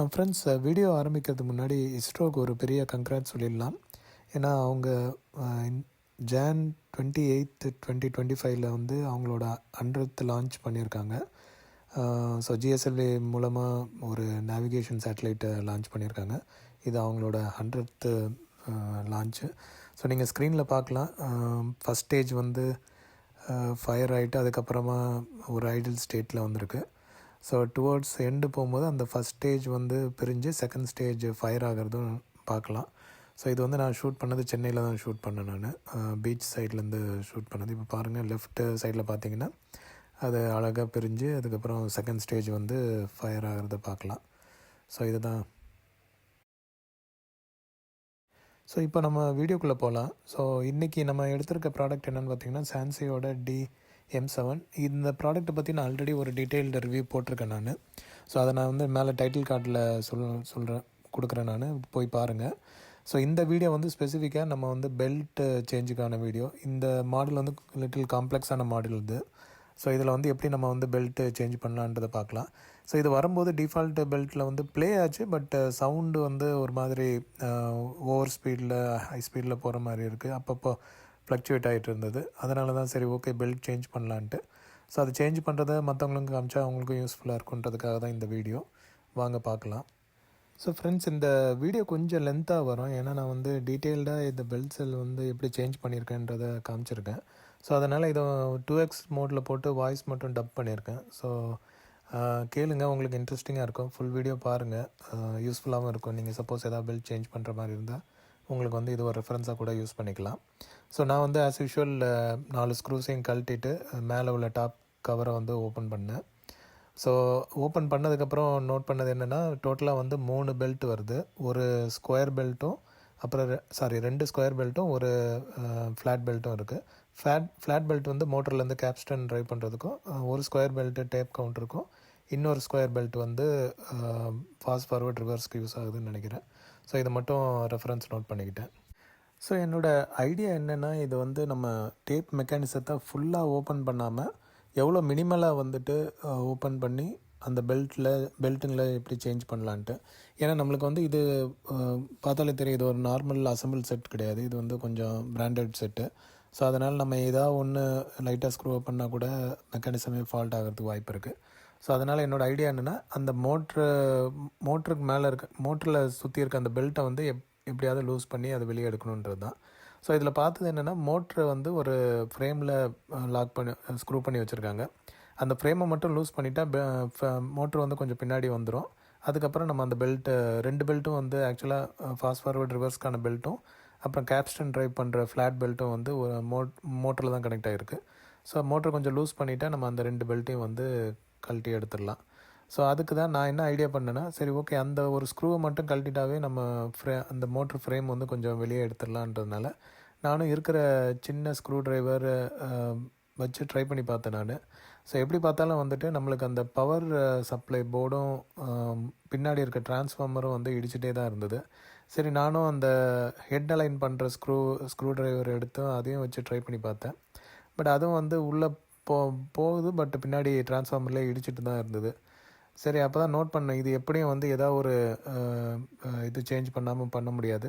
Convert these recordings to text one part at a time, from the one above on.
Friends, video ஆரம்பிக்கிறதுக்கு முன்னாடி இஸ்ரோவுக்கு ஒரு பெரிய கங்க்ராட்ஸ் சொல்லிடலாம். ஏன்னா அவங்க ஜான் 28, 2025 வந்து அவங்களோட 100th லான்ச் பண்ணியிருக்காங்க. ஸோ ஜிஎஸ்எல்வி மூலமாக ஒரு நேவிகேஷன் சேட்டலைட்டை லான்ச் பண்ணியிருக்காங்க. இது அவங்களோட 100th லான்ச்சு. ஸோ நீங்கள் ஸ்க்ரீனில் பார்க்கலாம். ஃபஸ்ட் ஸ்டேஜ் வந்து ஃபயர் ஆகிட்டு அதுக்கப்புறமா ஒரு ஐடில் ஸ்டேட்டில் வந்திருக்கு. ஸோ டுவர்ட்ஸ் எண்டு போகும்போது அந்த ஃபஸ்ட் ஸ்டேஜ் வந்து பிரிஞ்சு செகண்ட் ஸ்டேஜ் ஃபயர் ஆகிறதும் பார்க்கலாம். ஸோ இது வந்து நான் ஷூட் பண்ணது சென்னையில் தான் ஷூட் பண்ணேன். நான் பீச் சைட்லேருந்து ஷூட் பண்ணது. இப்போ பாருங்கள், லெஃப்ட் சைடில் பார்த்தீங்கன்னா அது அழகாக பிரிஞ்சு அதுக்கப்புறம் செகண்ட் ஸ்டேஜ் வந்து ஃபயர் ஆகிறத பார்க்கலாம். ஸோ இதுதான். ஸோ இப்போ நம்ம வீடியோக்குள்ளே போகலாம். ஸோ இன்றைக்கி நம்ம எடுத்திருக்க ப்ராடக்ட் என்னென்னு பார்த்தீங்கன்னா சான்சியோட DM7. இந்த ப்ராடக்ட்டை பற்றி நான் ஆல்ரெடி ஒரு டீட்டெயில்டு ரிவ்யூ போட்டிருக்கேன் நான். ஸோ அதை நான் வந்து மேலே டைட்டில் கார்டில் சொல்கிறேன் கொடுக்குறேன், நான் போய் பாருங்கள். ஸோ இந்த வீடியோ வந்து ஸ்பெசிஃபிக்காக நம்ம வந்து பெல்ட் சேஞ்சுக்கான வீடியோ. இந்த மாடல் வந்து லிட்டில் காம்ப்ளெக்ஸான மாடல் இது. ஸோ இதில் வந்து எப்படி நம்ம வந்து பெல்ட்டு சேஞ்ச் பண்ணலான்றதை பார்க்கலாம். ஸோ இது வரும்போது டிஃபால்ட்டு பெல்ட்டில் வந்து ப்ளே ஆச்சு, பட் சவுண்டு வந்து ஒரு மாதிரி ஓவர் ஸ்பீடில் ஹை ஸ்பீடில் போகிற மாதிரி இருக்குது. அப்பப்போ ஃப்ளக்சுவேட் ஆகிட்டு இருந்தது. அதனால தான் சரி ஓகே பெல்ட் சேஞ்ச் பண்ணலான்ட்டு. ஸோ அது சேஞ்ச் பண்ணுறதை மற்றவங்களுக்கு காமிச்சா அவங்களுக்கும் யூஸ்ஃபுல்லாக இருக்குன்றதுக்காக தான் இந்த வீடியோ. வாங்க பார்க்கலாம். ஸோ ஃப்ரெண்ட்ஸ், இந்த வீடியோ கொஞ்சம் லென்த்தாக வரும். ஏன்னா நான் வந்து டீட்டெயில்டாக இந்த பெல்ட் செல் வந்து எப்படி சேஞ்ச் பண்ணியிருக்கேன்றதை காமிச்சிருக்கேன். ஸோ அதனால் இதை 2x மோடில் போட்டு வாய்ஸ் மட்டும் டப் பண்ணியிருக்கேன். ஸோ கேளுங்க, உங்களுக்கு இன்ட்ரெஸ்டிங்காக இருக்கும். ஃபுல் வீடியோ பாருங்கள், யூஸ்ஃபுல்லாகவும் இருக்கும். நீங்கள் சப்போஸ் எதாவது பெல்ட் சேஞ்ச் பண்ணுற மாதிரி இருந்தால் உங்களுக்கு வந்து இது ஒரு ரெஃபரன்ஸாக கூட யூஸ் பண்ணிக்கலாம். ஸோ நான் வந்து ஆஸ் யூஷுவல் 4 ஸ்க்ரூஸையும் கழட்டிட்டு மேலே உள்ள டாப் கவரை வந்து ஓப்பன் பண்ணேன். ஸோ ஓப்பன் பண்ணதுக்கப்புறம் நோட் பண்ணது என்னென்னா, டோட்டலாக வந்து 3 பெல்ட் வருது. ஒரு ஸ்கொயர் பெல்ட்டும் அப்புறம் 2 ஸ்கொயர் பெல்ட்டும் ஒரு ஃப்ளாட் பெல்ட்டும் இருக்குது. ஃப்ளாட் பெல்ட் வந்து மோட்டர்லேருந்து கேப்ஸ்டன் ட்ரைவ் பண்ணுறதுக்கும், ஒரு ஸ்கொயர் பெல்ட்டு டேப் கவுண்டருக்கும், இன்னொரு ஸ்கொயர் பெல்ட் வந்து ஃபாஸ்ட் ஃபார்வர்ட் ரிவர்ஸ்க்கு யூஸ் ஆகுதுன்னு நினைக்கிறேன். ஸோ இதை மட்டும் ரெஃபரன்ஸ் நோட் பண்ணிக்கிட்டேன். ஸோ என்னோடய ஐடியா என்னென்னா, இது வந்து நம்ம டேப் மெக்கானிசத்தை ஃபுல்லாக ஓப்பன் பண்ணாமல் எவ்வளோ மினிமலாக வந்துட்டு ஓப்பன் பண்ணி அந்த பெல்ட்டுங்களை எப்படி சேஞ்ச் பண்ணலான்ட்டு. ஏன்னா நம்மளுக்கு வந்து இது பார்த்தாலே தெரியும், இது ஒரு நார்மல் அசம்பிள் செட் கிடையாது. இது வந்து கொஞ்சம் பிராண்டட் செட்டு. ஸோ அதனால் நம்ம ஏதாவது ஒன்று லைட்டாக ஸ்க்ரூ பண்ணால் கூட மெக்கானிசமே ஃபால்ட் ஆகிறதுக்கு வாய்ப்பு இருக்குது. ஸோ அதனால் என்னோடய ஐடியா என்னென்னா, அந்த மோட்டருக்கு மேலே மோட்டரில் சுற்றி இருக்க அந்த பெல்ட்டை வந்து எப்படியாவது லூஸ் பண்ணி அதை வெளியே எடுக்கணுன்றது தான். ஸோ இதில் பார்த்தது என்னென்னா, மோட்ரு வந்து ஒரு ஃப்ரேமில் லாக் பண்ணி ஸ்க்ரூ பண்ணி வச்சுருக்காங்க. அந்த ஃப்ரேமை மட்டும் லூஸ் பண்ணிட்டா மோட்ரு வந்து கொஞ்சம் பின்னாடி வந்துடும். அதுக்கப்புறம் நம்ம அந்த பெல்ட்டு 2 பெல்ட்டும் வந்து ஆக்சுவலாக ஃபாஸ்ட் ஃபார்வர்ட் ரிவர்ஸ்க்கான பெல்ட்டும் அப்புறம் கேப்ஸ்டன் ட்ரைவ் பண்ணுற ஃப்ளாட் பெல்ட்டும் வந்து ஒரு மோட்டரில் தான் கனெக்ட் ஆகிருக்கு. ஸோ மோட்ரு கொஞ்சம் லூஸ் பண்ணிவிட்டால் நம்ம அந்த 2 பெல்ட்டையும் வந்து கழட்டி எடுத்துடலாம். ஸோ அதுக்கு தான் நான் என்ன ஐடியா பண்ணேன்னா, சரி ஓகே அந்த ஒரு ஸ்க்ரூவை மட்டும் கழட்டிட்டாவே நம்ம அந்த மோட்ரு ஃப்ரேம் வந்து கொஞ்சம் வெளியே எடுத்துடலான்றதுனால நானும் இருக்கிற சின்ன ஸ்க்ரூ ட்ரைவர் வச்சு ட்ரை பண்ணி பார்த்தேன் நான். ஸோ எப்படி பார்த்தாலும் வந்துட்டு நம்மளுக்கு அந்த பவர் சப்ளை போர்டும் பின்னாடி இருக்க டிரான்ஸ்ஃபார்மரும் வந்து இடிச்சிட்டே தான் இருந்தது. சரி நானும் அந்த ஹெட் அலைன் பண்ணுற ஸ்க்ரூ ட்ரைவர் எடுத்து அதையும் வச்சு ட்ரை பண்ணி பார்த்தேன். பட் அதுவும் வந்து உள்ளே போகுது, பட் பின்னாடி டிரான்ஸ்ஃபார்மர்லேயே இடிச்சிட்டு தான் இருந்தது. சரி அப்போ தான் நோட் பண்ணேன், இது எப்படியும் வந்து ஏதாவது ஒரு இது சேஞ்ச் பண்ணாமல் பண்ண முடியாது.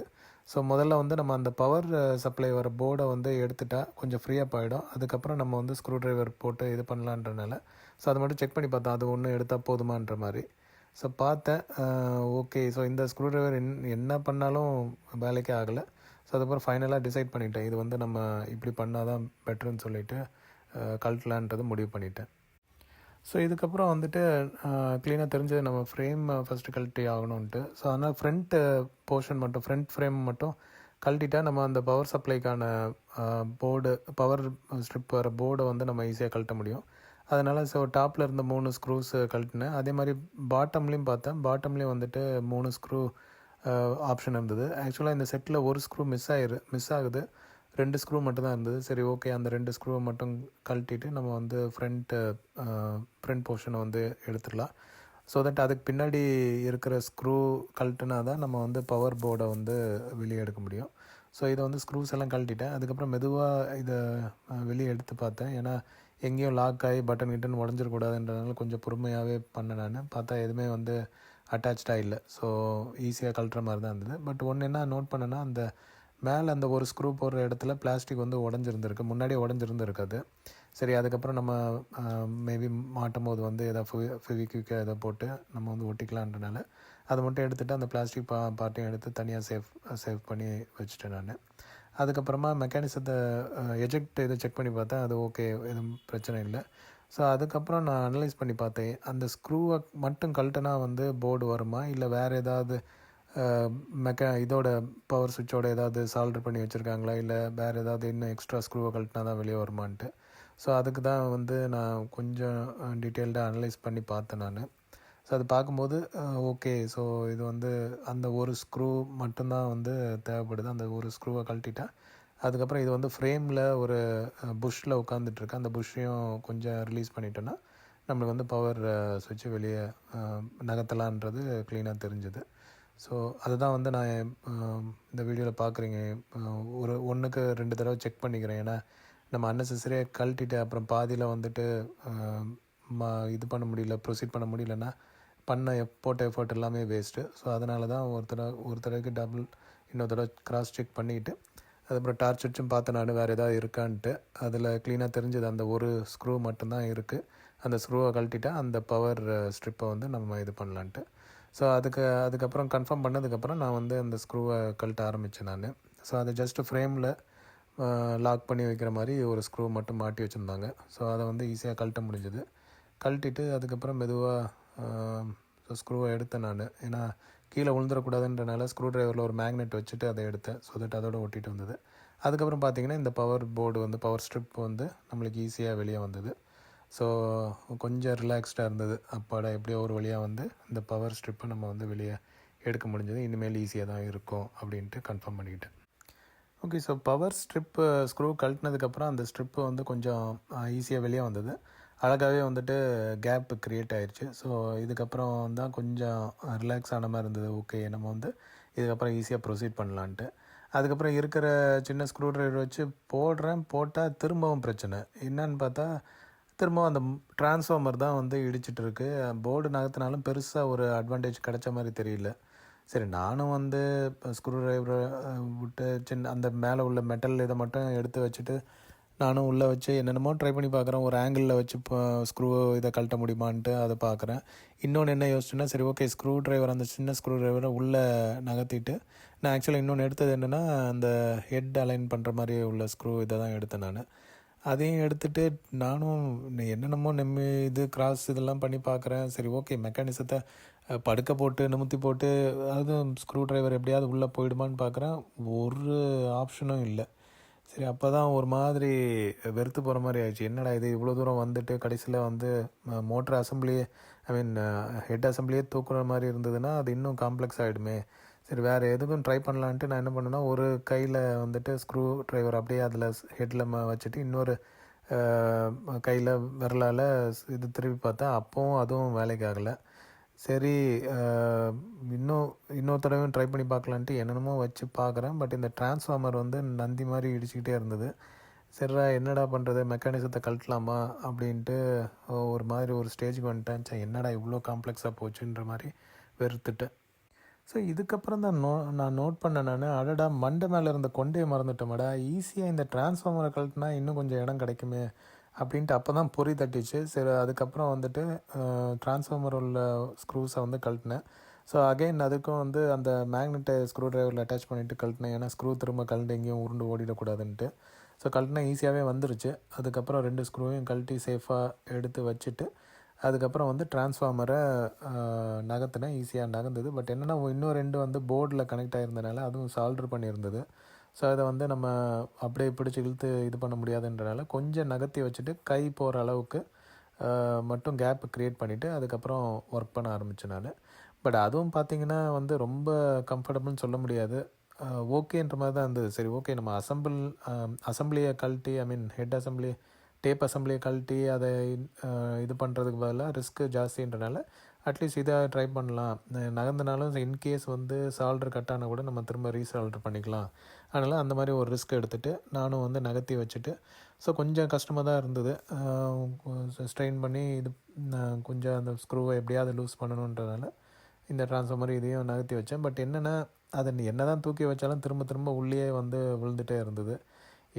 ஸோ முதல்ல வந்து நம்ம அந்த பவர் சப்ளை வர போர்டை வந்து எடுத்துட்டால் கொஞ்சம் ஃப்ரீயாக போயிடும். அதுக்கப்புறம் நம்ம வந்து ஸ்க்ரூ ட்ரைவர் போட்டு இது பண்ணலான்றனால ஸோ அதை மட்டும் செக் பண்ணி பார்த்தோம், அது ஒன்று எடுத்தால் போதுமான்ற மாதிரி. ஸோ பார்த்தேன், ஓகே. ஸோ இந்த ஸ்க்ரூ ட்ரைவர் என்ன பண்ணாலும் வேலைக்கே ஆகலை. ஸோ அதுக்கப்புறம் ஃபைனலாக டிசைட் பண்ணிட்டேன், இது வந்து நம்ம இப்படி பண்ணால் தான் பெட்டர்னு சொல்லிவிட்டு கழட்டலான்றது முடிவு பண்ணிட்டேன். ஸோ இதுக்கப்புறம் வந்துட்டு க்ளீனாக தெரிஞ்சது நம்ம ஃப்ரேம் ஃபஸ்ட்டு கழட்டி ஆகணுன்ட்டு. ஸோ அதனால் ஃப்ரண்ட்டு போர்ஷன் மட்டும், ஃப்ரண்ட் ஃப்ரேம் மட்டும் கழட்டிட்டா நம்ம அந்த பவர் சப்ளைக்கான போர்டு, பவர் ஸ்ட்ரிப் வர போர்டை வந்து நம்ம ஈஸியாக கழட்ட முடியும். அதனால் ஸோ டாப்பில் இருந்த 3 ஸ்க்ரூஸ் கழட்டினேன். அதே மாதிரி பாட்டம்லேயும் பார்த்தேன். பாட்டம்லேயும் வந்துட்டு 3 ஸ்க்ரூ ஆப்ஷன் இருந்தது. ஆக்சுவலாக இந்த செட்டில் ஒரு ஸ்க்ரூ மிஸ் ஆகுது. 2 ஸ்க்ரூ மட்டும் தான் இருந்தது. சரி ஓகே, அந்த 2 ஸ்க்ரூவை மட்டும் கழட்டிட்டு நம்ம வந்து ஃப்ரண்ட் போர்ஷனை வந்து எடுத்துடலாம். ஸோ தட் அதுக்கு பின்னாடி இருக்கிற ஸ்க்ரூ கழட்டினா தான் நம்ம வந்து பவர் போர்டை வந்து வெளியே எடுக்க முடியும். ஸோ இதை வந்து ஸ்க்ரூஸ் எல்லாம் கழட்டிட்டேன். அதுக்கப்புறம் மெதுவாக இதை வெளியே எடுத்து பார்த்தேன். ஏன்னா எங்கேயும் லாக் ஆகி பட்டன் உடஞ்சிடக்கூடாதுன்றதுனால கொஞ்சம் பொறுமையாகவே பண்ணேன். நான் பார்த்தா எதுவுமே வந்து அட்டாச்சாக இல்லை. ஸோ ஈஸியாக கழட்டுற மாதிரி தான் இருந்தது. பட் ஒன்று என்ன நோட் பண்ணேன்னா, அந்த மேலே அந்த ஒரு ஸ்க்ரூ போடுற இடத்துல பிளாஸ்டிக் வந்து உடஞ்சிருந்துருக்கு, முன்னாடியே உடஞ்சிருந்துருக்காது. சரி, அதுக்கப்புறம் நம்ம மேபி மாட்டும் போது வந்து எதாவது ஃபெவிக்விக்கை எதை போட்டு நம்ம வந்து ஒட்டிக்கலான்றனால அதை மட்டும் எடுத்துகிட்டு அந்த பிளாஸ்டிக் பார்ட்டையும் எடுத்து தனியாக சேவ் பண்ணி வச்சுட்டேன் நான். அதுக்கப்புறமா மெக்கானிசத்தை எஜெக்ட் இதை செக் பண்ணி பார்த்தேன், அது ஓகே, எதுவும் பிரச்சனை இல்லை. ஸோ அதுக்கப்புறம் நான் அனலைஸ் பண்ணி பார்த்தேன், அந்த ஸ்க்ரூவை மட்டும் கழட்டினா வந்து போர்டு வருமா, இல்லை வேறு ஏதாவது இதோட பவர் சுவிட்சோட ஏதாவது சால்டர் பண்ணி வச்சுருக்காங்களா, இல்லை வேறு ஏதாவது இன்னும் எக்ஸ்ட்ரா ஸ்க்ரூவை கழட்டினா தான் வெளியே வருமான்ட்டு. ஸோ அதுக்கு தான் வந்து நான் கொஞ்சம் டீட்டெயில்டாக அனலைஸ் பண்ணி பார்த்தேன் நான். ஸோ அது பார்க்கும்போது ஓகே, ஸோ இது வந்து அந்த ஒரு ஸ்க்ரூ மட்டும்தான் வந்து தேவைப்படுது. அந்த ஒரு ஸ்க்ரூவை கழட்டிட்டேன். அதுக்கப்புறம் இது வந்து ஃப்ரேமில் ஒரு புஷ்ஷில் உட்காந்துட்ருக்கு, அந்த புஷ்ஷையும் கொஞ்சம் ரிலீஸ் பண்ணிட்டோன்னா நம்மளுக்கு வந்து பவர் சுவிட்சு வெளியே நகர்த்தலான்றது க்ளீனாக தெரிஞ்சுது. ஸோ அதுதான் வந்து நான் இந்த வீடியோவில் பார்க்குறீங்க, ஒரு 1க்கு 2 தடவை செக் பண்ணிக்கிறேன். ஏன்னா நம்ம அன்னெசரியாக கழட்டிட்டு அப்புறம் பாதியில் வந்துட்டு இது பண்ண முடியல, ப்ரொசீட் பண்ண முடியலன்னா போட்ட எஃபர்ட் எல்லாமே வேஸ்ட்டு. ஸோ அதனால தான் ஒரு தடவைக்கு இன்னொரு தடவை கிராஸ் செக் பண்ணிவிட்டு அதுக்கப்புறம் டார்ச் வச்சும் பார்த்து நான் வேறு எதாவது இருக்கான்ட்டு. அதில் க்ளீனாக தெரிஞ்சது அந்த ஒரு ஸ்க்ரூ மட்டும்தான் இருக்குது. அந்த ஸ்க்ரூவை கழட்டிட்டா அந்த பவர் ஸ்ட்ரிப்பை வந்து நம்ம இது பண்ணலான்ட்டு. ஸோ அதுக்கப்புறம் கன்ஃபார்ம் பண்ணதுக்கப்புறம் நான் வந்து அந்த ஸ்க்ரூவை கழட்ட ஆரம்பித்தேன் நான். ஸோ அதை ஜஸ்ட்டு ஃப்ரேமில் லாக் பண்ணி வைக்கிற மாதிரி ஒரு ஸ்க்ரூ மட்டும் மாட்டி வச்சுருந்தாங்க. ஸோ அதை வந்து ஈஸியாக கழட்ட முடிஞ்சது. கழட்டிட்டு அதுக்கப்புறம் மெதுவாக ஸ்க்ரூவை எடுத்தேன் நான். ஏன்னா கீழே விழுந்துடக்கூடாதுன்றனால ஸ்க்ரூ ட்ரைவரில் ஒரு மேக்னெட் வச்சுட்டு அதை எடுத்தேன். ஸோ தட் அதோடு ஒட்டிகிட்டு வந்தது. அதுக்கப்புறம் பார்த்திங்கன்னா இந்த பவர் போர்டு வந்து பவர் ஸ்ட்ரிப் வந்து நம்மளுக்கு ஈஸியாக வெளியே வந்தது. ஸோ கொஞ்சம் ரிலாக்ஸ்டாக இருந்தது. அப்பாடா, எப்படியோ ஒரு வழியாக வந்து இந்த பவர் ஸ்ட்ரிப்பை நம்ம வந்து வெளியே எடுக்க முடிஞ்சது. இனிமேல் ஈஸியாக தான் இருக்கும் அப்படின்ட்டு கன்ஃபார்ம் பண்ணிக்கிட்டேன். Okay, so power strip screw கழட்டினதுக்கப்புறம் அந்த ஸ்ட்ரிப்பு வந்து கொஞ்சம் ஈஸியாக வெளியே வந்தது. அழகாகவே வந்துட்டு கேப்பு க்ரியேட் ஆயிடுச்சு. ஸோ இதுக்கப்புறம் தான் கொஞ்சம் ரிலாக்ஸ் ஆன மாதிரி இருந்தது. ஓகே, நம்ம வந்து இதுக்கப்புறம் ஈஸியாக ப்ரொசீட் பண்ணலான்ட்டு. அதுக்கப்புறம் இருக்கிற சின்ன ஸ்க்ரூ ட்ரைவர் வச்சு போட்டால் திரும்பவும் பிரச்சனை என்னன்னு பார்த்தா, திரும்பவும் அந்த டிரான்ஸ்ஃபார்மர் தான் வந்து இடிச்சிட்ருக்கு. போர்டு நகர்த்தினாலும் பெருசாக ஒரு அட்வான்டேஜ் கிடைச்ச மாதிரி தெரியல. சரி, நானும் வந்து ஸ்க்ரூ ட்ரைவரை விட்டு அந்த மேலே உள்ள மெட்டல் இதை மட்டும் எடுத்து வச்சுட்டு நானும் உள்ளே வச்சு என்னென்னமோ ட்ரை பண்ணி பார்க்குறேன். ஒரு ஆங்கிளில் வச்சு ஸ்க்ரூ இதை கழட்ட முடியுமான்ட்டு அதை பார்க்குறேன். இன்னொன்று என்ன யோசிச்சுன்னா, சரி ஓகே, ஸ்க்ரூ ட்ரைவர் அந்த சின்ன ஸ்க்ரூ ட்ரைவரை உள்ளே நகர்த்திட்டு நான் ஆக்சுவலாக இன்னொன்று எடுத்தது என்னென்னா, அந்த ஹெட் அலைன் பண்ணுற மாதிரி உள்ள ஸ்க்ரூ இதை தான் எடுத்தேன் நான். அதையும் எடுத்துகிட்டு நானும் என்னென்னமோ இது கிராஸ் இதெல்லாம் பண்ணி பார்க்குறேன். சரி ஓகே, மெக்கானிசத்தை படுக்க போட்டு நிமித்தி போட்டு அதுவும் ஸ்க்ரூ ட்ரைவர் எப்படியாவது உள்ளே போயிடுமான்னு பார்க்குறேன். ஒரு ஆப்ஷனும் இல்லை. சரி, அப்போ தான் ஒரு மாதிரி வெறுத்து போகிற மாதிரி ஆயிடுச்சு. என்னடா இது, இவ்வளோ தூரம் வந்துட்டு கடைசியில் வந்து மோட்டர் அசம்பிளியே ஹெட் அசம்பிளியே தூக்குற மாதிரி இருந்ததுன்னா அது இன்னும் காம்ப்ளெக்ஸ் ஆகிடுமே. சரி, வேறு எதுக்கும் ட்ரை பண்ணலான்ட்டு நான் என்ன பண்ணேன்னா, ஒரு கையில் வந்துட்டு ஸ்க்ரூ ட்ரைவர் அப்படியே அதில் ஹெட்டில் வச்சுட்டு இன்னொரு கையில் விரலால் இது திருப்பி பார்த்தா அப்போவும் அதுவும் வேலைக்கு ஆகலை. சரி, இன்னொரு தடவையும் ட்ரை பண்ணி பார்க்கலான்ட்டு என்னென்னமோ வச்சு பார்க்குறேன். பட் இந்த டிரான்ஸ்ஃபார்மர் வந்து நந்தி மாதிரி இடிச்சிக்கிட்டே இருந்தது. சரிடா, என்னடா பண்ணுறது, மெக்கானிசத்தை கழட்டலாமா அப்படின்ட்டு ஒரு மாதிரி ஒரு ஸ்டேஜுக்கு வந்துட்டேன். சரி, என்னடா இவ்வளோ காம்ப்ளெக்ஸாக போச்சுன்ற மாதிரி வெறுத்துட்டேன். ஸோ இதுக்கப்புறம் தான் நான் நோட் பண்ணேன் நான், அடடா மண்டை மேலே இருந்த கொண்டையை மறந்துட்டோமாடா, ஈஸியாக இந்த டிரான்ஸ்ஃபார்மரை கழட்டினா இன்னும் கொஞ்சம் இடம் கிடைக்குமே அப்படின்ட்டு அப்போ தான் பொறி தட்டிச்சு. சரி, அதுக்கப்புறம் வந்துட்டு டிரான்ஸ்ஃபார்மர் உள்ள ஸ்க்ரூஸை வந்து கழட்டினேன். ஸோ அகெயின் அதுக்கும் வந்து அந்த மேக்னெட்டை ஸ்க்ரூ ட்ரைவரில் அட்டாச் பண்ணிவிட்டு கழட்டினேன். ஏன்னா ஸ்க்ரூ திரும்ப கழண்டு எங்கேயும் உருண்டு ஓடிடக்கூடாதுன்ட்டு. ஸோ கழட்டினா ஈஸியாகவே வந்துருச்சு. அதுக்கப்புறம் 2 ஸ்க்ரூவையும் கழட்டி சேஃபாக எடுத்து வச்சுட்டு அதுக்கப்புறம் வந்து டிரான்ஸ்ஃபார்மரை நகர்த்தினேன். ஈஸியாக நகர்ந்தது. பட் என்னென்னா, இன்னும் 2 வந்து போர்டில் கனெக்ட் ஆகிருந்தனால அதுவும் சால்ட்ரு பண்ணியிருந்தது. ஸோ அதை வந்து நம்ம அப்படியே பிடிச்சி இழுத்து இது பண்ண முடியாதுன்றனால கொஞ்சம் நகர்த்தி வச்சுட்டு கை போகிற அளவுக்கு மட்டும் கேப்பு க்ரியேட் பண்ணிவிட்டு அதுக்கப்புறம் ஒர்க் பண்ண ஆரம்பித்தேன் நான். பட் அதுவும் பார்த்திங்கன்னா வந்து ரொம்ப கம்ஃபர்டபுள்னு சொல்ல முடியாது. ஓகேன்ற மாதிரி தான் இருந்தது. சரி ஓகே, நம்ம அசம்பிளியை கழட்டி ஹெட் அசம்பிளி டேப் அசம்பிளியை கழட்டி அதை இது பண்ணுறதுக்கு பதிலாக ரிஸ்க்கு ஜாஸ்தின்றனால அட்லீஸ்ட் இதை ட்ரை பண்ணலாம். நகர்ந்தனாலும் இன்கேஸ் வந்து சால்ட்ரு கட் ஆனால் கூட நம்ம திரும்ப ரீசால்ட்ரு பண்ணிக்கலாம். அதனால் அந்த மாதிரி ஒரு ரிஸ்க் எடுத்துகிட்டு நானும் வந்து நகர்த்தி வச்சுட்டு, ஸோ கொஞ்சம் கஷ்டமாக தான் இருந்தது. ஸ்ட்ரெயின் பண்ணி கொஞ்சம் அந்த ஸ்க்ரூவை எப்படியாவது லூஸ் பண்ணணுன்றனால இந்த ட்ரான்ஸ்ஃபார்மர் இதையும் நகர்த்தி வச்சேன். பட் என்னென்னா அதை என்ன தான் தூக்கி வச்சாலும் திரும்ப திரும்ப உள்ளே வந்து விழுந்துகிட்டே இருந்தது.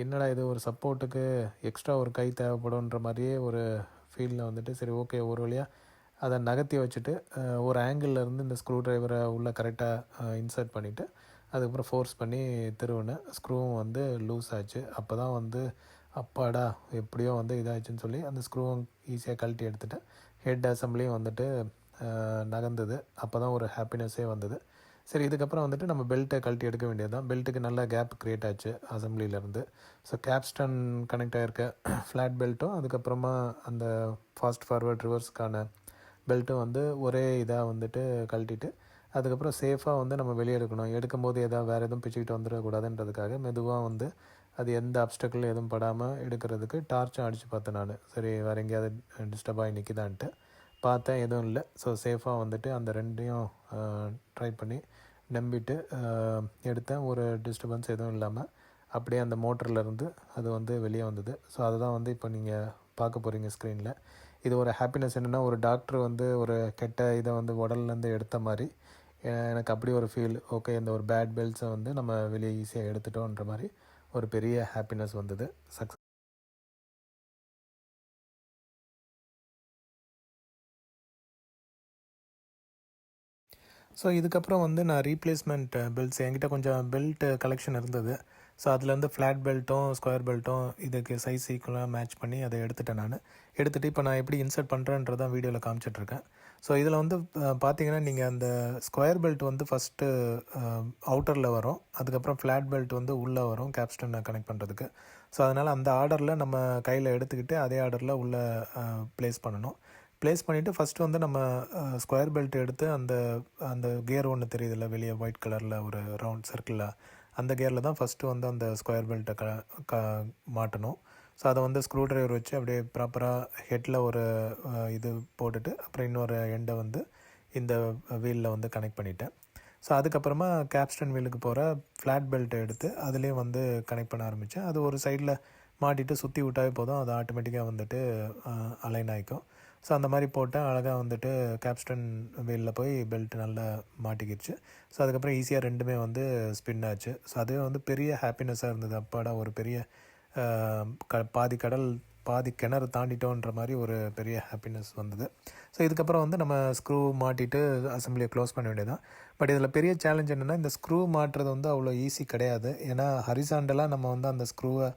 என்னடா இது ஒரு சப்போர்ட்டுக்கு எக்ஸ்ட்ரா ஒரு கை தேவைப்படுன்ற மாதிரியே ஒரு ஃபீலில் வந்துட்டு சரி ஓகே ஒரு வழியாக அதை நகர்த்தி வச்சுட்டு ஒரு ஆங்கிள்லேருந்து இந்த ஸ்க்ரூ ட்ரைவரை உள்ளே கரெக்டாக இன்சர்ட் பண்ணிவிட்டு அதுக்கப்புறம் ஃபோர்ஸ் பண்ணி திருவினேன். ஸ்க்ரூவும் வந்து லூஸ் ஆச்சு. அப்போ தான் வந்து அப்பாடா எப்படியோ வந்து இதாகிடுச்சின்னு சொல்லி அந்த ஸ்க்ரூவும் ஈஸியாக கழட்டி எடுத்துட்டேன். ஹெட் அசம்பிளியும் வந்துட்டு நகர்ந்தது. அப்போ தான் ஒரு ஹாப்பினஸ்ஸே வந்தது. சரி இதுக்கப்புறம் வந்துட்டு நம்ம பெல்ட்டை கழட்டி எடுக்க வேண்டியது தான். பெல்ட்டுக்கு நல்ல கேப் க்ரியேட் ஆச்சு அசம்பிளிலேருந்து. ஸோ கேப்ஸ்டன் கனெக்ட் ஆகிருக்க ஃப்ளாட் பெல்ட்டும் அதுக்கப்புறமா அந்த ஃபாஸ்ட் ஃபார்வர்ட் ரிவர்ஸ்க்கான பெல்ட்டும் வந்து ஒரே இதாக வந்துட்டு கழட்டிட்டு அதுக்கப்புறம் சேஃபாக வந்து நம்ம வெளியே எடுக்கணும். எடுக்கும்போது வேறு எதுவும் பிச்சுக்கிட்டு வந்துடக்கூடாதுன்றதுக்காக மெதுவாக வந்து அது எந்த அப்டக்கிள் எதுவும் படாமல் எடுக்கிறதுக்கு டார்ச்சும் அடித்து பார்த்தேன் நான். சரி வேறு எங்கேயாவது டிஸ்டர்ப் ஆகி நிற்கிதான்ட்டு பார்த்தேன், எதுவும் இல்லை. ஸோ சேஃபாக வந்துட்டு அந்த ரெண்டையும் ட்ரை பண்ணி நம்பிட்டு எடுத்தேன். ஒரு டிஸ்டர்பன்ஸ் எதுவும் இல்லாமல் அப்படியே அந்த மோட்டர்லேருந்து அது வந்து வெளியே வந்தது. ஸோ அதை தான் வந்து இப்போ நீங்கள் பார்க்க போகிறீங்க ஸ்க்ரீனில். இது ஒரு ஹாப்பினஸ் என்னென்னா ஒரு டாக்டர் வந்து ஒரு கெட்ட இதை வந்து உடல்லேருந்து எடுத்த மாதிரி எனக்கு அப்படி ஒரு ஃபீல். ஓகே இந்த ஒரு பேட் பெல்ட்ஸை வந்து நம்ம வெளியே ஈஸியாக எடுத்துட்டோன்ற மாதிரி ஒரு பெரிய ஹாப்பினஸ் வந்தது. சக்ஸஸ். ஸோ இதுக்கப்புறம் வந்து நான் ரீப்ளேஸ்மெண்ட் பெல்ட்ஸ் என்கிட்ட கொஞ்சம் பெல்ட் கலெக்ஷன் இருந்தது. ஸோ அதுலேருந்து ஃப்ளாட் பெல்ட்டும் ஸ்கொயர் பெல்ட்டும் இதுக்கு சைஸ் ஈக்குவலாக மேட்ச் பண்ணி அதை எடுத்துட்டேன் நான். எடுத்துகிட்டு இப்போ நான் எப்படி இன்சர்ட் பண்ணுறேன்றதான் வீடியோவில் காமிச்சிட்ருக்கேன். ஸோ இதில் வந்து பார்த்தீங்கன்னா நீங்கள் அந்த ஸ்கொயர் பெல்ட் வந்து ஃபஸ்ட்டு அவுட்டரில் வரும். அதுக்கப்புறம் ஃப்ளாட் பெல்ட் வந்து உள்ளே வரும் கேப்ஸ்டனை கனெக்ட் பண்ணுறதுக்கு. ஸோ அதனால் அந்த ஆர்டரில் நம்ம கையில் எடுத்துக்கிட்டு அதே ஆர்டரில் உள்ளே ப்ளேஸ் பண்ணணும். ப்ளேஸ் பண்ணிவிட்டு ஃபஸ்ட்டு வந்து நம்ம ஸ்கொயர் பெல்ட் எடுத்து அந்த அந்த கியர் ஒன்று தெரியுதில்ல வெளியே ஒயிட் கலரில் ஒரு ரவுண்ட் சர்க்கிளில், அந்த கியரில் தான் ஃபஸ்ட்டு வந்து அந்த ஸ்கொயர் பெல்ட்டை மாட்டணும். ஸோ அதை வந்து ஸ்க்ரூ ட்ரைவர் வச்சு அப்படியே ப்ராப்பராக ஹெட்டில் ஒரு இது போட்டுட்டு அப்புறம் இன்னொரு எண்டை வந்து இந்த வீலில் வந்து கனெக்ட் பண்ணிட்டேன். ஸோ அதுக்கப்புறமா கேப்ஸ்டன் வீலுக்கு போகிற ஃப்ளாட் பெல்ட்டை எடுத்து அதுலேயும் வந்து கனெக்ட் பண்ண ஆரம்பித்தேன். அது ஒரு சைடில் மாட்டிட்டு சுற்றி விட்டாவே போதும், அது ஆட்டோமேட்டிக்காக வந்துட்டு அலைன் ஆகிக்கும். ஸோ அந்த மாதிரி போட்டால் அழகாக வந்துட்டு கேப்ஸ்டன் வீலில் போய் பெல்ட் நல்லா மாட்டிக்கிடுச்சு. ஸோ அதுக்கப்புறம் ஈஸியாக ரெண்டுமே வந்து ஸ்பின் ஆச்சு. ஸோ அதுவே வந்து பெரிய ஹாப்பினஸ்ஸாக இருந்தது. அப்பாடா ஒரு பெரிய பாதி கடல் பாதி கிணறு தாண்டிட்டோன்ற மாதிரி ஒரு பெரிய ஹாப்பினஸ் வந்தது. ஸோ இதுக்கப்புறம் வந்து நம்ம ஸ்க்ரூ மாட்டிட்டு அசம்பிளியை க்ளோஸ் பண்ண வேண்டியதான். பட் இதில் பெரிய சேலஞ்ச் என்னென்னா இந்த ஸ்க்ரூ மாட்டுறது வந்து அவ்வளோ ஈஸி கிடையாது. ஏன்னா ஹரிசாண்டலாக நம்ம வந்து அந்த ஸ்க்ரூவை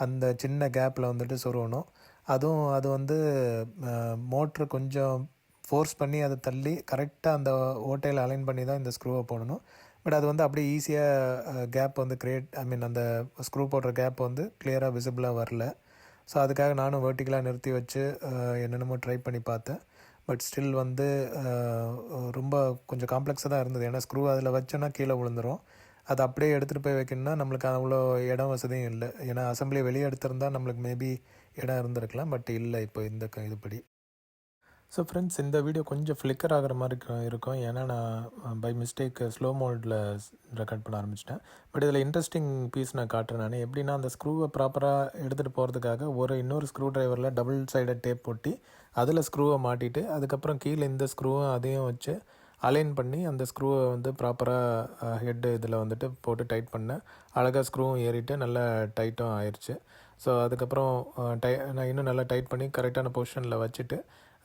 அந்த சின்ன கேப்பில் வந்துட்டு சொருகணும். அதுவும் அது வந்து மோட்ரு கொஞ்சம் ஃபோர்ஸ் பண்ணி அதை தள்ளி கரெக்டாக அந்த ஓட்டையில் அலைன் பண்ணி தான் இந்த ஸ்க்ரூவை போடணும். பட் அது வந்து அப்படியே ஈஸியாக கேப் வந்து அந்த ஸ்க்ரூ போடுற கேப் வந்து கிளியராக விசிபிளாக வரல. ஸோ அதுக்காக நானும் வெர்டிக்கலாக நிறுத்தி வச்சு என்னென்னமோ ட்ரை பண்ணி பார்த்தேன். பட் ஸ்டில் வந்து ரொம்ப கொஞ்சம் காம்ப்ளெக்ஸாக தான் இருந்தது. ஏன்னா ஸ்க்ரூ அதில் வச்சோன்னா கீழே விழுந்துடும். அதை அப்படியே எடுத்துகிட்டு போய் வைக்கணும்னா நம்மளுக்கு அவ்வளோ இடம் வசதியும் இல்லை. ஏன்னா அசம்பிளியை வெளியே எடுத்திருந்தால் நம்மளுக்கு மேபி இடம் இருந்திருக்கலாம். பட் இல்லை இப்போ இந்த இதுபடி. ஸோ ஃப்ரெண்ட்ஸ் இந்த வீடியோ கொஞ்சம் ஃப்ளிக்கர் ஆகிற மாதிரி இருக்கும். ஏன்னா நான் பை மிஸ்டேக் ஸ்லோ மோடில் ரெக்கார்ட் பண்ண ஆரம்பிச்சிட்டேன். பட் இதில் இன்ட்ரெஸ்டிங் பீஸ் நான் காட்டுறேன். நான் எப்படின்னா அந்த ஸ்க்ரூவை ப்ராப்பராக எடுத்துகிட்டு போகிறதுக்காக இன்னொரு ஸ்க்ரூ ட்ரைவரில் டபுள் சைடட் டேப் போட்டி அதில் ஸ்க்ரூவை மாட்டிட்டு அதுக்கப்புறம் கீழே இந்த ஸ்க்ரூவும் அதையும் வச்சு அலைன் பண்ணி அந்த ஸ்க்ரூவை வந்து ப்ராப்பராக ஹெட்டு இதில் வந்துட்டு போட்டு டைட் பண்ணேன். அழகாக ஸ்க்ரூவும் ஏறிட்டு நல்லா டைட்டும் ஆயிடுச்சு. ஸோ அதுக்கப்புறம் நான் இன்னும் நல்லா டைட் பண்ணி கரெக்டான பொசிஷனில் வச்சுட்டு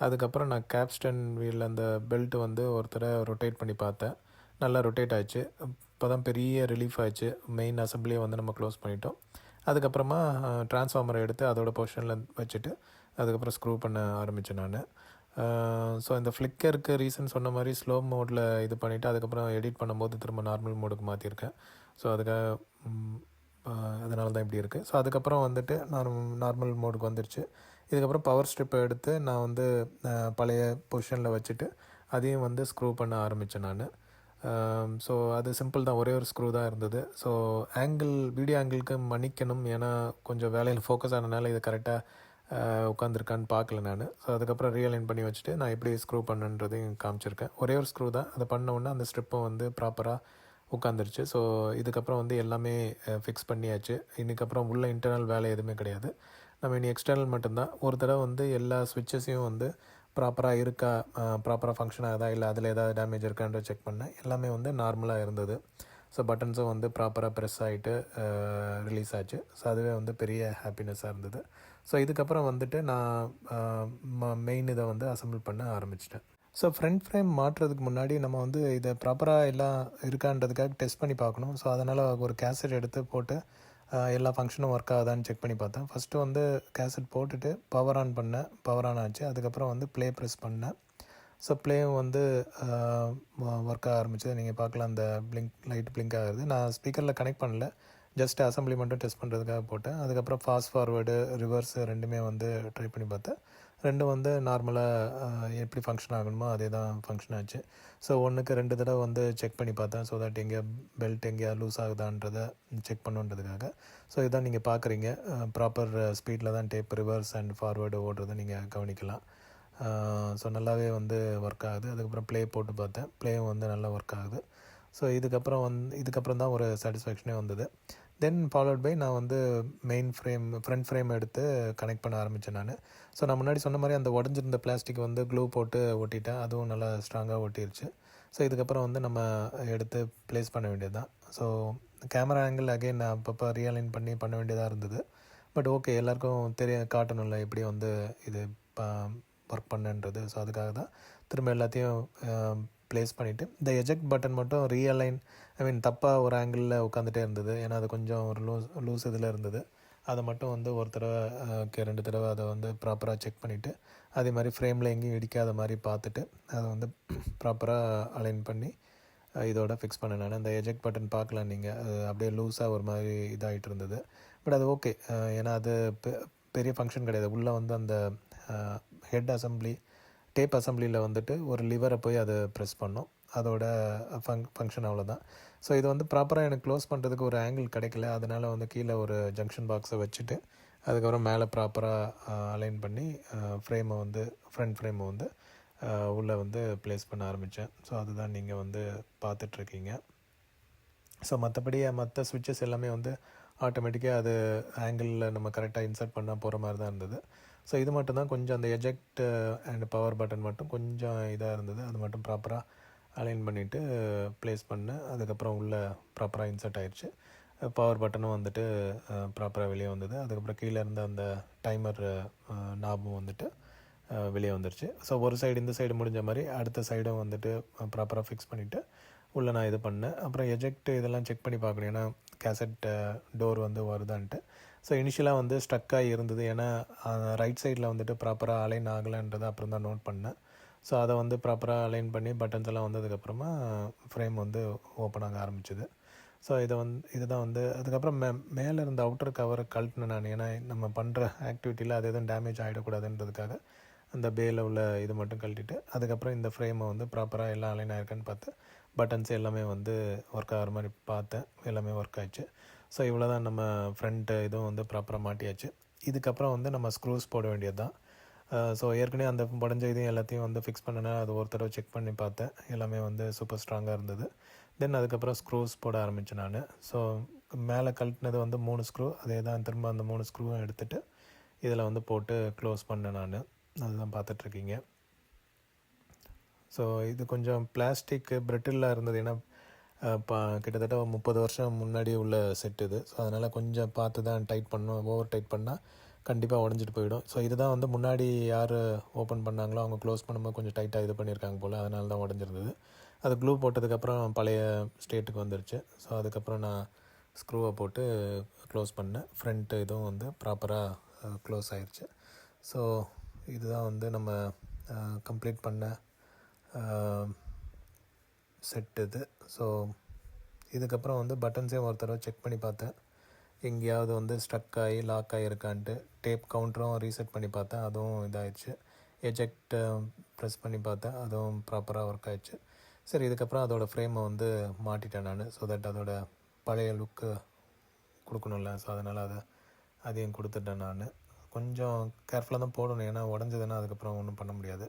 அதுக்கப்புறம் நான் கேப்ஸ்டன் வீலில் அந்த பெல்ட்டு வந்து ஒருத்தரை ரொட்டேட் பண்ணி பார்த்தேன். நல்லா ரொட்டேட் ஆச்சு. இப்போ தான் பெரிய ரிலீஃப் ஆச்சு. மெயின் அசம்பிளியை வந்து நம்ம க்ளோஸ் பண்ணிட்டோம். அதுக்கப்புறமா ட்ரான்ஸ்ஃபார்மரை எடுத்து அதோட பொசிஷனில் வச்சுட்டு அதுக்கப்புறம் ஸ்க்ரூ பண்ண ஆரம்பித்தேன் நான். ஸோ இந்த ஃப்ளிக்கருக்கு ரீசன் சொன்ன மாதிரி ஸ்லோ மோடில் இது பண்ணிவிட்டு அதுக்கப்புறம் எடிட் பண்ணும்போது திரும்ப நார்மல் மோடுக்கு மாற்றிருக்கேன். ஸோ அதுக்காக அதனால தான் இப்படி இருக்குது. ஸோ அதுக்கப்புறம் வந்துட்டு நான் நார்மல் மோடுக்கு வந்துருச்சு. இதுக்கப்புறம் பவர் ஸ்ட்ரிப்பை எடுத்து நான் வந்து பழைய பொசிஷனில் வச்சுட்டு அதையும் வந்து ஸ்க்ரூ பண்ண ஆரம்பித்தேன் நான். ஸோ அது சிம்பிள் தான், ஒரே ஒரு ஸ்க்ரூ தான் இருந்தது. ஸோ வீடியோ ஆங்கிளுக்கு மன்னிக்கணும், ஏன்னா கொஞ்சம் வேலையில் ஃபோக்கஸ் ஆனதுனால இது கரெக்டாக உட்காந்துருக்கான்னு பார்க்கல நான். ஸோ அதுக்கப்புறம் ரீஅலைன் பண்ணி வச்சுட்டு நான் எப்படி ஸ்க்ரூ பண்ணுன்றதையும் காமிச்சிருக்கேன். ஒரே ஒரு ஸ்க்ரூ தான், அதை பண்ண உடனே அந்த ஸ்ட்ரிப்பும் வந்து ப்ராப்பராக உட்காந்துருச்சு. ஸோ இதுக்கப்புறம் வந்து எல்லாமே ஃபிக்ஸ் பண்ணியாச்சு. இதுக்கப்புறம் உள்ள இன்டர்னல் வேலை எதுவுமே கிடையாது. நம்ம இனி எக்ஸ்டர்னல் மட்டும்தான். ஒரு தடவை வந்து எல்லா ஸ்விட்சஸையும் வந்து ப்ராப்பராக இருக்கா, ப்ராப்பராக ஃபங்க்ஷன் ஆகுதா, இல்லை அதில் ஏதாவது டேமேஜ் இருக்கான்ற செக் பண்ணேன். எல்லாமே வந்து நார்மலாக இருந்தது. ஸோ பட்டன்ஸும் வந்து ப்ராப்பராக ப்ரெஸ் ஆகிட்டு ரிலீஸ் ஆச்சு. ஸோ அதுவே வந்து பெரிய ஹாப்பினஸ்ஸாக இருந்தது. ஸோ இதுக்கப்புறம் வந்துட்டு நான் மெயின் இதை வந்து அசெம்பிள் பண்ண ஆரம்பிச்சிட்டேன். ஸோ ஃப்ரண்ட் ஃப்ரேம் மாட்டுறதுக்கு முன்னாடி நம்ம வந்து இதை ப்ராப்பராக எல்லாம் இருக்கான்றதுக்காக டெஸ்ட் பண்ணி பார்க்கணும். ஸோ அதனால் ஒரு கேசட் எடுத்து போட்டு எல்லா ஃபங்க்ஷனும் ஒர்க் ஆகுதான்னு செக் பண்ணி பார்த்தேன். ஃபஸ்ட்டு வந்து கேசட் போட்டுட்டு பவர் ஆன் பண்ணேன். பவர் ஆன் ஆச்சு. அதுக்கப்புறம் வந்து ப்ளே ப்ரெஸ் பண்ணேன். ஸோ ப்ளேவும் வந்து ஒர்க் ஆக ஆரம்பிச்சது. நீங்கள் பார்க்கலாம், அந்த லைட் பிளிங்க் ஆகுது. நான் ஸ்பீக்கரில் கனெக்ட் பண்ணல, ஜஸ்ட் அசம்பிளி மட்டும் டெஸ்ட் பண்ணுறதுக்காக போட்டேன். அதுக்கப்புறம் ஃபாஸ்ட் ஃபார்வேர்டு, ரிவர்ஸ் ரெண்டுமே வந்து ட்ரை பண்ணி பார்த்தேன். ரெண்டும் வந்து நார்மலாக எப்படி ஃபங்க்ஷன் ஆகணுமோ அதே தான் ஃபங்க்ஷன் ஆச்சு. ஸோ ஒன்றுக்கு 2 தடவை வந்து செக் பண்ணி பார்த்தேன். ஸோ தட் எங்கேயா பெல்ட் எங்கேயா லூஸ் ஆகுதான்றதை செக் பண்ணுன்றதுக்காக. ஸோ இதான் நீங்கள் பார்க்குறீங்க. ப்ராப்பர் ஸ்பீடில் தான் டேப் ரிவர்ஸ் அண்ட் ஃபார்வேர்டு ஓடுறதை நீங்கள் கவனிக்கலாம். ஸோ நல்லாவே வந்து ஒர்க் ஆகுது. அதுக்கப்புறம் ப்ளே போட்டு பார்த்தேன். ப்ளேவும் வந்து நல்லா ஒர்க் ஆகுது. ஸோ இதுக்கப்புறம் தான் ஒரு சாட்டிஸ்ஃபேக்ஷனே வந்தது. தென் ஃபாலோட் பை நான் வந்து ஃப்ரண்ட் ஃப்ரேம் எடுத்து கனெக்ட் பண்ண ஆரம்பித்தேன் நான். ஸோ நான் முன்னாடி சொன்ன மாதிரி அந்த உடஞ்சிருந்த பிளாஸ்டிக் வந்து க்ளூ போட்டு ஒட்டிட்டேன். அதுவும் நல்லா ஸ்ட்ராங்காக ஒட்டிருச்சு. ஸோ இதுக்கப்புறம் வந்து நம்ம எடுத்து ப்ளேஸ் பண்ண வேண்டியது தான். ஸோ கேமரா ஆங்கிள் அகைன் நான் அப்பப்போ ரியலைன் பண்ண வேண்டியதாக இருந்தது. பட் ஓகே, எல்லாருக்கும் காட்டணும்ல எப்படி வந்து இது ஒர்க் பண்ணுன்றது. ஸோ அதுக்காக தான் திரும்ப எல்லாத்தையும் ப்ளேஸ் பண்ணிவிட்டு இந்த எஜெக்ட் பட்டன் மட்டும் தப்பாக ஒரு ஆங்கிளில் உட்காந்துட்டே இருந்தது. ஏன்னா அது கொஞ்சம் ஒரு லூஸ் இதில் இருந்தது. அதை மட்டும் வந்து ஒரு தடவை 2 தடவை அதை வந்து ப்ராப்பராக செக் பண்ணிவிட்டு, அதே மாதிரி ஃப்ரேமில் எங்கேயும் இடிக்காத மாதிரி பார்த்துட்டு அதை வந்து ப்ராப்பராக அலைன் பண்ணி இதோட ஃபிக்ஸ் பண்ணேன் நான். அந்த எஜெக்ட் பட்டன் பார்க்கலாம் நீங்கள், அது அப்படியே லூஸாக ஒரு மாதிரி இதாகிட்டு இருந்தது. பட் அது ஓகே, ஏன்னா அது பெரிய ஃபங்க்ஷன் கிடையாது. உள்ளே வந்து அந்த ஹெட் அசம்பிளி, டேப் அசம்பிளியில் வந்துட்டு ஒரு லிவரை போய் அதை ப்ரெஸ் பண்ணோம். அதோட ஃபங்க்ஷன் அவ்வளோதான். ஸோ இது வந்து ப்ராப்பராக எனக்கு க்ளோஸ் பண்ணுறதுக்கு ஒரு ஆங்கிள் கிடைக்கல. அதனால் வந்து கீழே ஒரு ஜங்ஷன் பாக்ஸை வச்சுட்டு அதுக்கப்புறம் மேலே ப்ராப்பராக அலைன் பண்ணி ஃப்ரேமை வந்து ஃப்ரண்ட் ஃப்ரேமை வந்து உள்ளே வந்து ப்ளேஸ் பண்ண ஆரம்பித்தேன். ஸோ அதுதான் நீங்கள் வந்து பார்த்துட்ருக்கீங்க. ஸோ மற்ற ஸ்விட்சஸ் எல்லாமே வந்து ஆட்டோமேட்டிக்காக அது ஆங்கிளில் நம்ம கரெக்டாக இன்சர்ட் பண்ணால் போகிற மாதிரி தான் இருந்தது. ஸோ இது மட்டும் தான் கொஞ்சம் அந்த எஜெக்ட் அண்ட் பவர் பட்டன் மட்டும் கொஞ்சம் இதாக இருந்தது. அது மட்டும் ப்ராப்பராக அலைன் பண்ணிவிட்டு ப்ளேஸ் பண்ணேன். அதுக்கப்புறம் உள்ளே ப்ராப்பராக இன்சர்ட் ஆயிடுச்சு. பவர் பட்டனும் வந்துட்டு ப்ராப்பராக வெளியே வந்தது. அதுக்கப்புறம் கீழே இருந்த அந்த டைமர் நாபும் வந்துட்டு வெளியே வந்துருச்சு. ஸோ ஒரு சைடு இந்த சைடு முடிஞ்ச மாதிரி அடுத்த சைடும் வந்துட்டு ப்ராப்பராக ஃபிக்ஸ் பண்ணிவிட்டு உள்ளே நான் இது பண்ணேன். அப்புறம் எஜெக்ட் இதெல்லாம் செக் பண்ணி பார்க்கணும், ஏன்னா கேசட் டோர் வந்து வருதான்ட்டு. ஸோ இனிஷியலாக வந்து ஸ்டக்காகி இருந்தது. ஏன்னா ரைட் சைடில் வந்துட்டு ப்ராப்பராக அலைன் ஆகலைன்றதை அப்புறம் தான் நோட் பண்ணேன். ஸோ அதை வந்து ப்ராப்பராக அலைன் பண்ணி பட்டன்ஸ் எல்லாம் வந்ததுக்கப்புறமா ஃப்ரேம் வந்து ஓப்பன் ஆக ஆரம்பிச்சிது. ஸோ இதுதான் வந்து அதுக்கப்புறம் மேலே இருந்த அவுட்டர் கவரை கழட்டினேன் நான். ஏன்னா நம்ம பண்ணுற ஆக்டிவிட்டியில் அது எதுவும் டேமேஜ் ஆகிடக்கூடாதுன்றதுக்காக அந்த பேயில் உள்ள இது மட்டும் கழட்டிட்டு அதுக்கப்புறம் இந்த ஃப்ரேமை வந்து ப்ராப்பராக எல்லாம் அலைன் ஆகிருக்கான்னு பார்த்து பட்டன்ஸ் எல்லாமே வந்து ஒர்க் ஆகிற மாதிரி பார்த்தேன். எல்லாமே ஒர்க் ஆகிடுச்சு. ஸோ இவ்வளோ தான், நம்ம ஃப்ரண்ட்டு இதுவும் வந்து ப்ராப்பராக மாட்டியாச்சு. இதுக்கப்புறம் வந்து நம்ம ஸ்க்ரூஸ் போட வேண்டியது தான். ஸோ ஏற்கனவே அந்த உடஞ்ச இதையும் எல்லாத்தையும் வந்து ஃபிக்ஸ் பண்ணினா அது ஒரு தடவை செக் பண்ணி பார்த்தேன். எல்லாமே வந்து சூப்பர் ஸ்ட்ராங்காக இருந்தது. தென் அதுக்கப்புறம் ஸ்க்ரூஸ் போட ஆரம்பித்தேன் நான். ஸோ மேலே கழட்டினது வந்து 3 ஸ்க்ரூ, அதே தான் திரும்ப அந்த 3 ஸ்க்ரூவும் எடுத்துகிட்டு இதில் வந்து போட்டு க்ளோஸ் பண்ணேன் நான். அதுதான் பார்த்துட்ருக்கீங்க. ஸோ இது கொஞ்சம் பிளாஸ்டிக் பிரிட்டிலாக இருந்தது. ஏன்னா கிட்டத்தட்ட 30 வருஷம் முன்னாடி உள்ள செட் இது. ஸோ அதனால் கொஞ்சம் பார்த்து தான் டைட் பண்ணணும். ஓவர் டைட் பண்ணால் கண்டிப்பாக உடஞ்சிட்டு போயிடும். ஸோ இதுதான் வந்து முன்னாடி யார் ஓப்பன் பண்ணாங்களோ அவங்க க்ளோஸ் பண்ணும்போது கொஞ்சம் டைட்டாக இது பண்ணியிருக்காங்க போல், அதனால தான் உடஞ்சிருந்தது. அது க்ளூ போட்டதுக்கப்புறம் பழைய ஸ்டேட்டுக்கு வந்துருச்சு. ஸோ அதுக்கப்புறம் நான் ஸ்க்ரூவை போட்டு க்ளோஸ் பண்ணேன். ஃப்ரண்ட்டு இதுவும் வந்து ப்ராப்பராக க்ளோஸ் ஆயிடுச்சு. ஸோ இதுதான் வந்து நம்ம கம்ப்ளீட் பண்ண செட் இது. ஸோ இதுக்கப்புறம் வந்து பட்டன்ஸையும் ஒரு தடவை செக் பண்ணி பார்த்தேன், எங்கேயாவது வந்து ஸ்ட்ரக் ஆகி லாக் ஆகிருக்கான்ட்டு. டேப் கவுண்டரும் ரீசெட் பண்ணி பார்த்தேன், அதுவும் இதாகிடுச்சு. எஜெக்ட் ப்ரெஸ் பண்ணி பார்த்தேன், அதுவும் ப்ராப்பராக ஒர்க் ஆகிடுச்சு. சரி, இதுக்கப்புறம் அதோடய ஃப்ரேமை வந்து மாட்டிட்டேன் நான். ஸோ தட் அதோட பழைய லுக்கு கொடுக்கணும்ல. ஸோ அதனால் அதையும் கொடுத்துட்டேன் நான். கொஞ்சம் கேர்ஃபுல்லாக தான் போடணும், ஏன்னா உடஞ்சதுன்னா அதுக்கப்புறம் ஒன்றும் பண்ண முடியாது.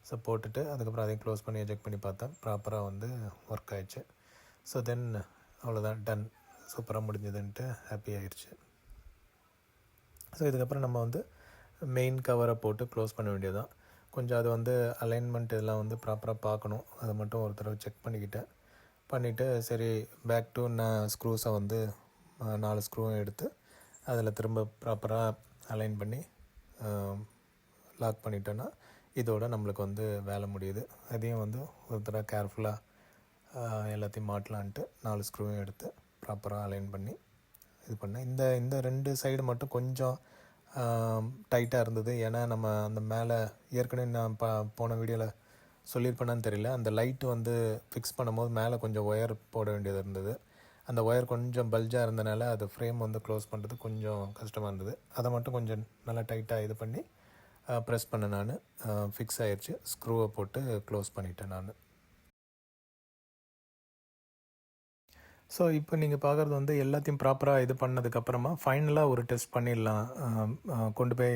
ஸோ போட்டுட்டு அதுக்கப்புறம் அதையும் க்ளோஸ் பண்ணி எஜெக்ட் பண்ணி பார்த்தேன், ப்ராப்பராக வந்து ஒர்க் ஆகிடுச்சு. ஸோ தென் அவ்வளோதான், டன், சூப்பராக முடிஞ்சதுன்ட்டு ஹாப்பி ஆகிடுச்சு. ஸோ இதுக்கப்புறம் நம்ம வந்து மெயின் கவரை போட்டு க்ளோஸ் பண்ண வேண்டியது தான். கொஞ்சம் அது வந்து அலைன்மெண்ட் இதெல்லாம் வந்து ப்ராப்பராக பார்க்கணும். அதை மட்டும் ஒரு தடவை செக் பண்ணிவிட்டு சரி பேக் டு நான் ஸ்க்ரூஸை வந்து 4 ஸ்க்ரூவும் எடுத்து அதில் திரும்ப ப்ராப்பராக அலைன் பண்ணி லாக் பண்ணிட்டோன்னா இதோட நம்மளுக்கு வந்து வேலை முடியுது. அதையும் வந்து ஒரு தடவை கேர்ஃபுல்லாக எல்லாத்தையும் மாட்டலான்ட்டு 4 ஸ்க்ரூவும் எடுத்து ப்ராப்பராக அலைன் பண்ணி இது பண்ணேன். இந்த 2 சைடு மட்டும் கொஞ்சம் டைட்டாக இருந்தது. ஏன்னா நம்ம அந்த மேலே ஏற்கனவே நான் போன வீடியோவில் சொல்லியிருப்பேனான்னு தெரியல, அந்த லைட்டு வந்து ஃபிக்ஸ் பண்ணும்போது மேலே கொஞ்சம் ஒயர் போட வேண்டியது இருந்தது. அந்த ஒயர் கொஞ்சம் பல்ஜாக இருந்தனால அது ஃப்ரேம் வந்து க்ளோஸ் பண்ணுறது கொஞ்சம் கஷ்டமாக இருந்தது. அதை மட்டும் கொஞ்சம் நல்லா டைட்டாக இது பண்ணி ப்ரெஸ் பண்ண நான் ஃபிக்ஸ் ஆயிடுச்சு. ஸ்க்ரூவை போட்டு க்ளோஸ் பண்ணிட்டேன் நான். ஸோ இப்போ நீங்கள் பார்க்குறது வந்து எல்லாத்தையும் ப்ராப்பராக இது பண்ணதுக்கப்புறமா ஃபைனலாக ஒரு டெஸ்ட் பண்ணிடலாம். கொண்டு போய்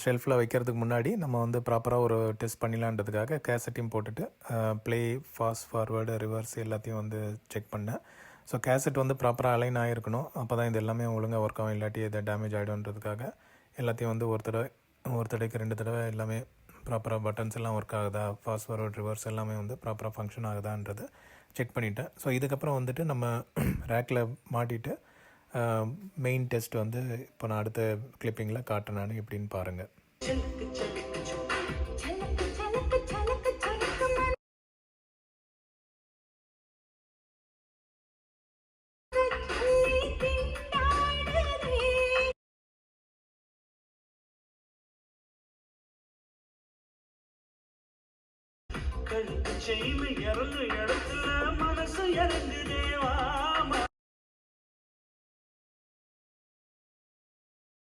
ஷெல்ஃபில் வைக்கிறதுக்கு முன்னாடி நம்ம வந்து ப்ராப்பராக ஒரு டெஸ்ட் பண்ணிடலான்றதுக்காக கேசட்டையும் போட்டுட்டு ப்ளே ஃபாஸ்ட் ஃபார்வேர்டு ரிவர்ஸ் எல்லாத்தையும் வந்து செக் பண்ணேன். ஸோ கேசட் வந்து ப்ராப்பராக அலைன் ஆகிருக்கணும். அப்போ தான் இது எல்லாமே ஒழுங்காக ஒர்க் ஆகும், இல்லாட்டி இதை டேமேஜ் ஆகிடும்ன்றதுக்காக எல்லாத்தையும் வந்து ஒரு தடவைக்கு 2 தடவை எல்லாமே ப்ராப்பராக பட்டன்ஸ் எல்லாம் ஒர்க் ஆகுதா, ஃபாஸ்ட் ஃபார்வர்ட் ரிவர்ஸ் எல்லாமே வந்து ப்ராப்பராக ஃபங்க்ஷன் ஆகுதான்றது செக் பண்ணிட்டேன். ஸோ இதுக்கப்புறம் வந்துட்டு நம்ம ரேக்கில் மாட்டிட்டு மெயின் டெஸ்ட் வந்து இப்போ நான் அடுத்த கிளிப்பிங்கில் காட்டுறேன் நான் எப்படின்னு பாருங்கள். கழுத்து செய்மை இறங்கு இடத்துல மனசு இறங்கு தேவா.